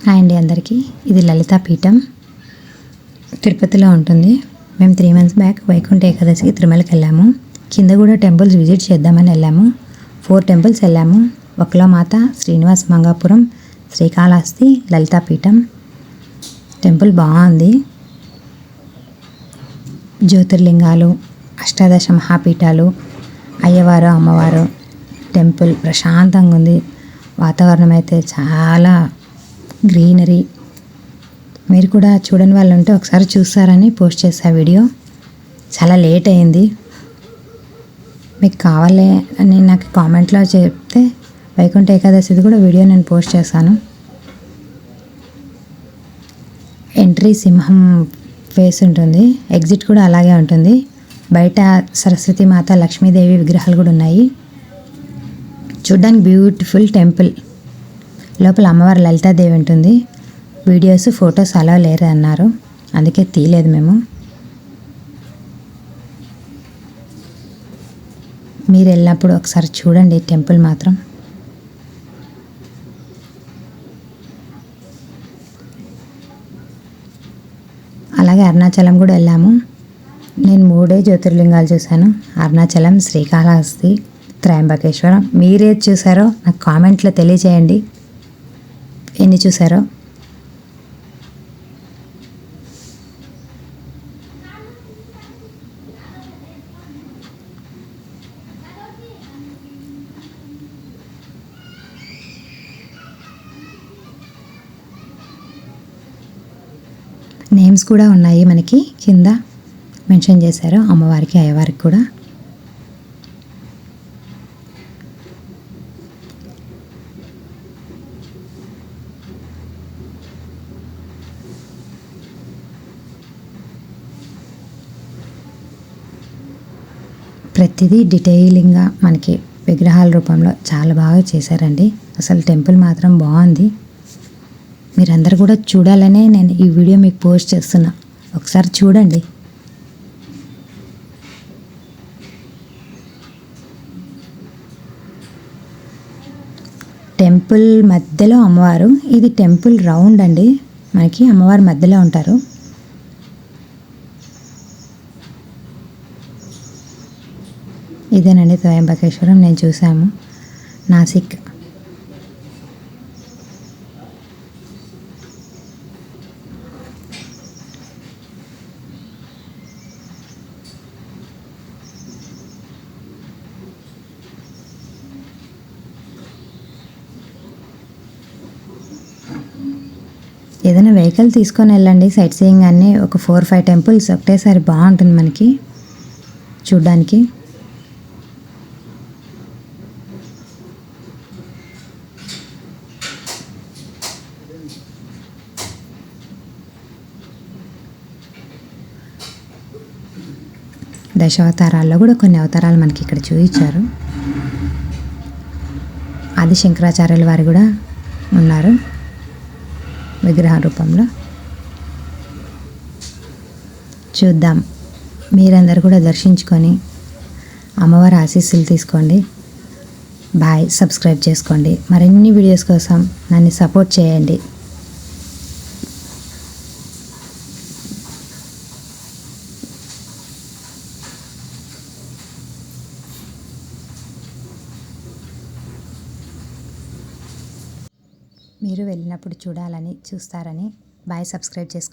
Hi అండి అందరికీ. ఇది లలితా పీఠం తిరుపతిలో ఉంటుంది. మేము 3 months బ్యాక్ వైకుంఠ ఏకాదశికి తిరుమలకి వెళ్ళాము. కింద కూడా టెంపుల్స్ విజిట్ చేద్దామని వెళ్ళాము. 4 temples వెళ్ళాము. వక్లమాత, శ్రీనివాస మంగాపురం, శ్రీకాళహస్తి, లలితా పీఠం. టెంపుల్ బాగుంది. జ్యోతిర్లింగాలు, అష్టాదశ మహాపీఠాలు, అయ్యవారు అమ్మవారు టెంపుల్ ప్రశాంతంగా ఉంది. వాతావరణం అయితే చాలా గ్రీనరీ. మీరు కూడా చూడని వాళ్ళు ఉంటే ఒకసారి చూస్తారని పోస్ట్ చేసా వీడియో. చాలా లేట్ అయింది. మీకు కావాలి అని నాకు కామెంట్లో చెప్తే వైకుంఠ ఏకాదశిది కూడా వీడియో నేను పోస్ట్ చేశాను. ఎంట్రీ సింహం ఫేస్ ఉంటుంది, ఎగ్జిట్ కూడా అలాగే ఉంటుంది. బయట సరస్వతి మాత, లక్ష్మీదేవి విగ్రహాలు కూడా ఉన్నాయి. చూడ్డానికి బ్యూటిఫుల్ టెంపుల్. లోపల అమ్మవారి లలితాదేవి ఉంటుంది. వీడియోస్, ఫొటోస్ అలా లేరు అన్నారు, అందుకే తీయలేదు మేము. మీరు వెళ్ళినప్పుడు ఒకసారి చూడండి టెంపుల్ మాత్రం. అలాగే అరుణాచలం కూడా వెళ్ళాము. నేను 3 జ్యోతిర్లింగాలు చూశాను. అరుణాచలం, శ్రీకాళహస్తి, త్రయంబకేశ్వరం. మీరేది చూసారో నాకు కామెంట్లో తెలియజేయండి, ఎన్ని చూసారో. నేమ్స్ కూడా ఉన్నాయి మనకి కింద మెన్షన్ చేశారు, అమ్మవారికి అయ్యవారికి కూడా. ప్రతిదీ డీటెయిలింగ్గా మనకి విగ్రహాల రూపంలో చాలా బాగా చేశారండి. అసలు టెంపుల్ మాత్రం బాగుంది. మీరందరూ కూడా చూడాలనే నేను ఈ వీడియో మీకు పోస్ట్ చేస్తున్నా. ఒకసారి చూడండి. టెంపుల్ మధ్యలో అమ్మవారు. ఇది టెంపుల్ రౌండ్ అండి. మనకి అమ్మవారు మధ్యలో ఉంటారు. ఇదేనండి త్రయంబకేశ్వరం. నేను చూసాము, నాసిక్. ఏదైనా వెహికల్ తీసుకొని వెళ్ళండి. సైట్ సీయింగ్ అన్నీ ఒక 4-5 temples ఒకటేసారి బాగుంటుంది మనకి చూడ్డానికి. దశావతారాల్లో కూడా కొన్ని అవతారాలు మనకి ఇక్కడ చూపించారు. ఆది శంకరాచార్యుల వారు కూడా ఉన్నారు విగ్రహ రూపంలో. చూద్దాం. మీరందరూ కూడా దర్శించుకొని అమ్మవారి ఆశీస్సులు తీసుకోండి. బాయ్. సబ్స్క్రైబ్ చేసుకోండి. మరిన్ని వీడియోస్ కోసం నన్ను సపోర్ట్ చేయండి. మీరు వెళ్ళినప్పుడు చూడాలని, చూస్తారని. బాయ్. సబ్స్క్రైబ్ చేసుకోండి.